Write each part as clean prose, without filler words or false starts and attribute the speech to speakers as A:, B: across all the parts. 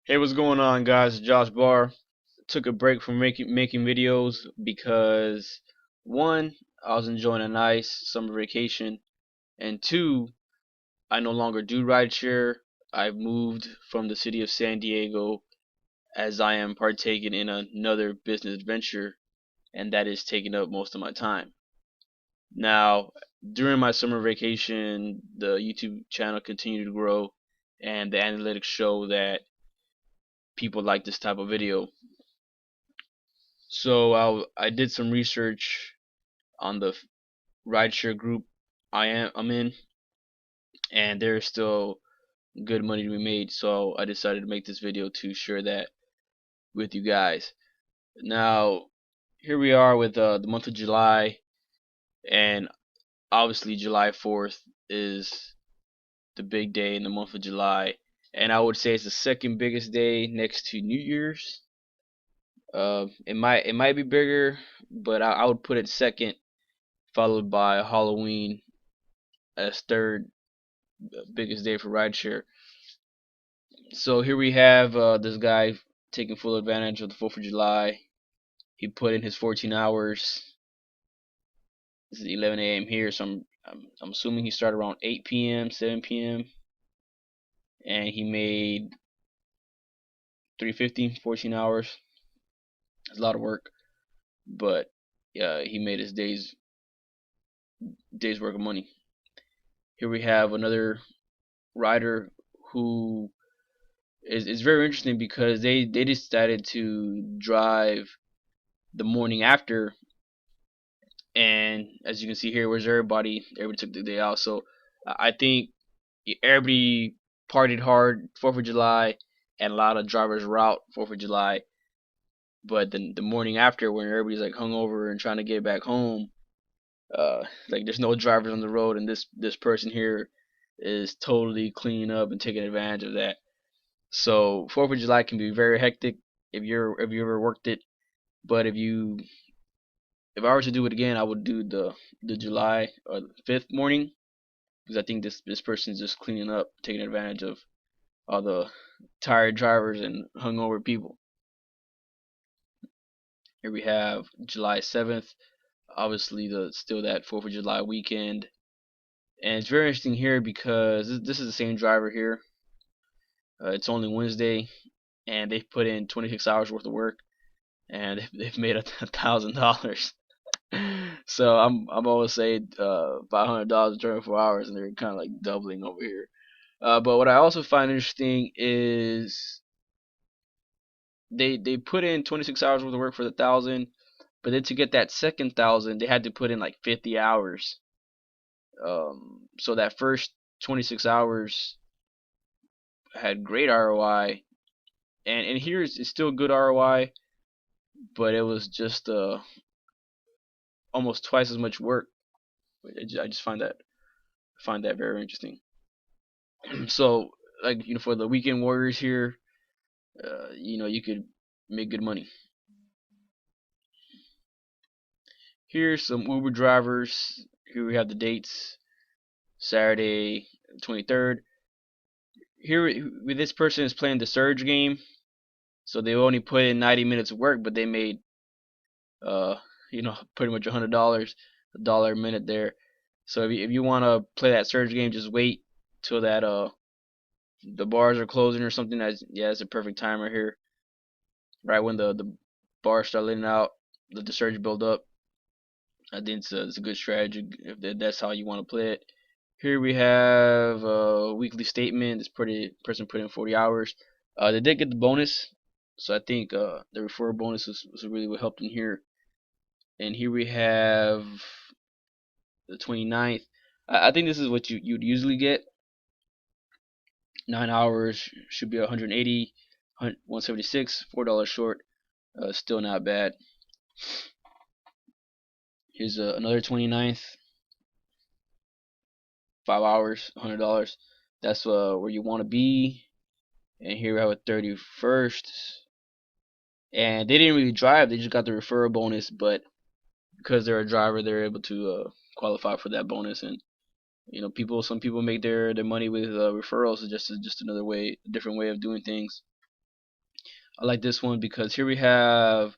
A: Hey, what's going on, guys? Josh Barr. Took a break from making videos because one, I was enjoying a nice summer vacation, and two, I no longer do rideshare. I've moved from the city of San Diego as I am partaking in another business venture, and that is taking up most of my time. Now, during my summer vacation, the YouTube channel continued to grow, and the analytics show that people like this type of video. So I did some research on the rideshare group I'm in, and there's still good money to be made. So I decided to make this video to share that with you guys. Now, here we are with the month of July, and obviously July 4th is the big day in the month of July, and I would say it's the second biggest day next to New Year's. It might be bigger, but I would put it second, followed by Halloween as third biggest day for rideshare. So here we have this guy taking full advantage of the 4th of July. He put in his 14 hours. This is 11 a.m. here, so I'm assuming he started around 8 p.m., 7 p.m. and he made 350, 14 hours. It's a lot of work, but yeah, he made his day's work of money. Here we have another rider who is very interesting because they decided to drive the morning after, and as you can see here, where's everybody? Everybody took the day out. So I think everybody partied hard 4th of July, and a lot of drivers were out 4th of July. But then the morning after, when everybody's like hungover and trying to get back home, like there's no drivers on the road, and this person here is totally cleaning up and taking advantage of that. So 4th of July can be very hectic if you ever worked it. But if I were to do it again, I would do the July or 5th morning, because I think this person's just cleaning up, taking advantage of all the tired drivers and hungover people. Here we have July 7th, obviously the still that 4th of July weekend, and it's very interesting here because this is the same driver here. It's only Wednesday, and they've put in 26 hours worth of work, and they've made $1,000. So I'm always saying $500 in 24 hours, and they're kind of like doubling over here. But what I also find interesting is they put in 26 hours worth of work for the 1,000, but then to get that second 1,000, they had to put in like 50 hours. So that first 26 hours had great ROI, and here it's still good ROI, but it was just almost twice as much work. I just find that very interesting. So like for the weekend warriors here, you could make good money. Here's some Uber drivers. Here we have the dates: Saturday 23rd. Here this person is playing the Surge game, so they only put in 90 minutes of work, but they made uh pretty much $100, $1 a minute there. So if you want to play that Surge game, just wait till that the bars are closing or something. That's a perfect time right here. Right when the bars start letting out, let the surge build up. I think it's a good strategy if that's how you want to play it. Here we have a weekly statement. This person put in 40 hours. They did get the bonus, so I think the referral bonus was really what helped in here. And here we have the 29th. I think this is what you'd usually get. 9 hours should be 180, 176, $4 short. Still not bad. Here's another 29th, 5 hours, $100. That's where you want to be. And here we have a 31st, and they didn't really drive; they just got the referral bonus. But because they're a driver, they're able to qualify for that bonus. And some people make their money with referrals. It's just another way, a different way of doing things. I like this one because here we have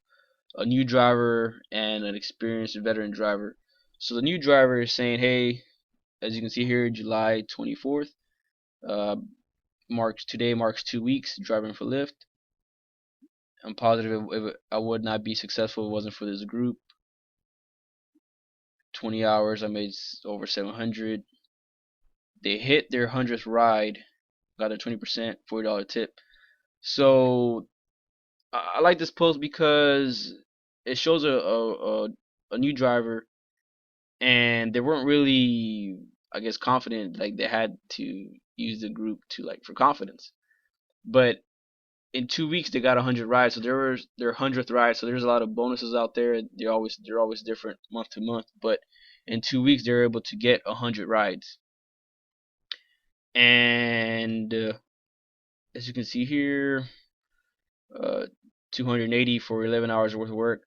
A: a new driver and an experienced veteran driver. So the new driver is saying, hey, as you can see here, July 24th, uh, today marks 2 weeks driving for Lyft. I'm positive if I would not be successful if it wasn't for this group. 20 hours, I made over 700. They hit their 100th ride, got a 20% $40 tip. So I like this post because it shows a new driver, and they weren't really, I guess, confident. Like they had to use the group to like for confidence. But in 2 weeks they got 100 rides, so there was their 100th ride. So there's a lot of bonuses out there. They're always different month to month, but in 2 weeks they're able to get 100 rides. And as you can see here, uh, 280 for 11 hours worth of work.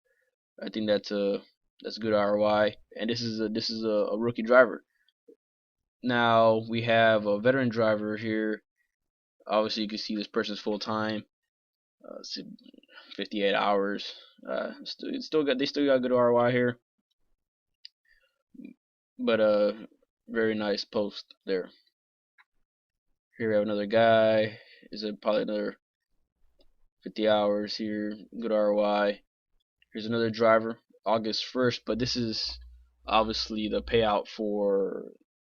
A: I think that's good ROI. And this is a rookie driver. Now we have a veteran driver here. Obviously, you can see this person's full time, 58 hours. They still got good ROI here, but very nice post there. Here we have another guy. Is it probably another 50 hours here? Good ROI. Here's another driver, August 1st, but this is obviously the payout for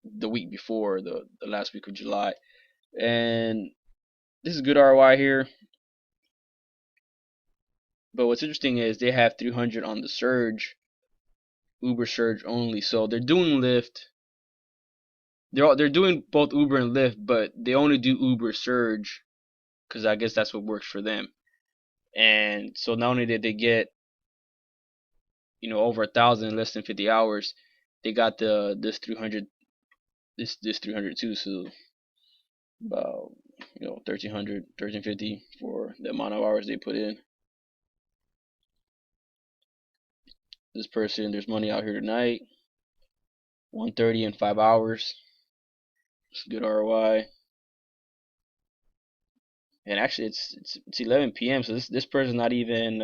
A: the week before, the last week of July. And this is good ROI here. But what's interesting is they have 300 on the surge, Uber surge only. So they're doing Lyft. They're doing both Uber and Lyft, but they only do Uber surge because I guess that's what works for them. And so not only did they get over 1,000 in less than 50 hours, they got this 300 this 300 too. So about 1,300, 1,350 for the amount of hours they put in. This person, there's money out here tonight. 130 in 5 hours. It's good ROI. And actually, it's 11 p.m. So this person's not even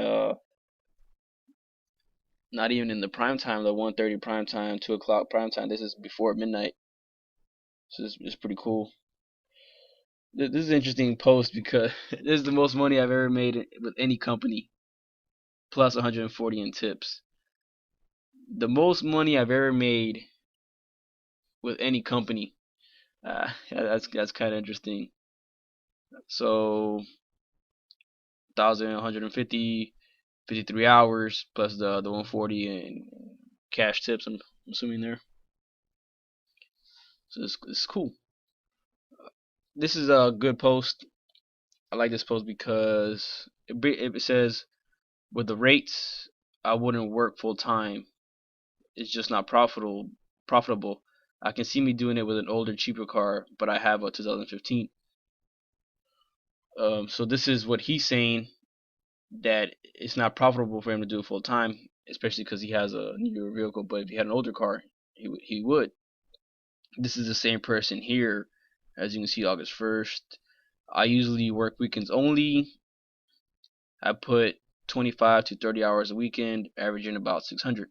A: in the prime time, the 1:30 prime time, 2 o'clock prime time. This is before midnight. So this is pretty cool. This is an interesting post because this is the most money I've ever made with any company, plus 140 in tips. The most money I've ever made with any company. That's kind of interesting. So 1,150, 53 hours plus the 140 and cash tips. I'm assuming there. So it's cool. This is a good post. I like this post because it says with the rates, I wouldn't work full time. It's just not profitable. I can see me doing it with an older, cheaper car, but I have a 2015. So this is what he's saying, that it's not profitable for him to do it full time, especially because he has a newer vehicle. But if he had an older car, he would. This is the same person here, as you can see, August 1st. I usually work weekends only. I put 25 to 30 hours a weekend, averaging about 600.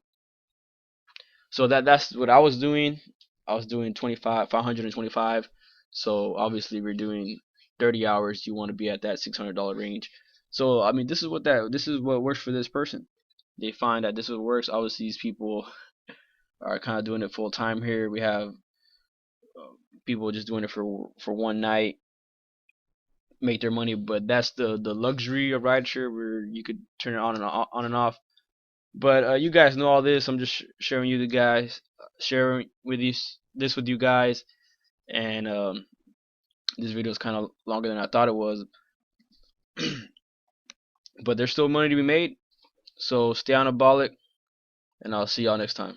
A: So that's what I was doing. I was doing 525. So obviously we're doing 30 hours. You want to be at that $600 range. So I mean, this is what works for this person. They find that this is what works. Obviously, these people are kind of doing it full time here. We have people just doing it for one night, make their money. But that's the luxury of rideshare, where you could turn it on and off. But you guys know all this. I'm just sharing with you this with you guys. And this video is kind of longer than I thought it was. But there's still money to be made. So stay anabolic, and I'll see y'all next time.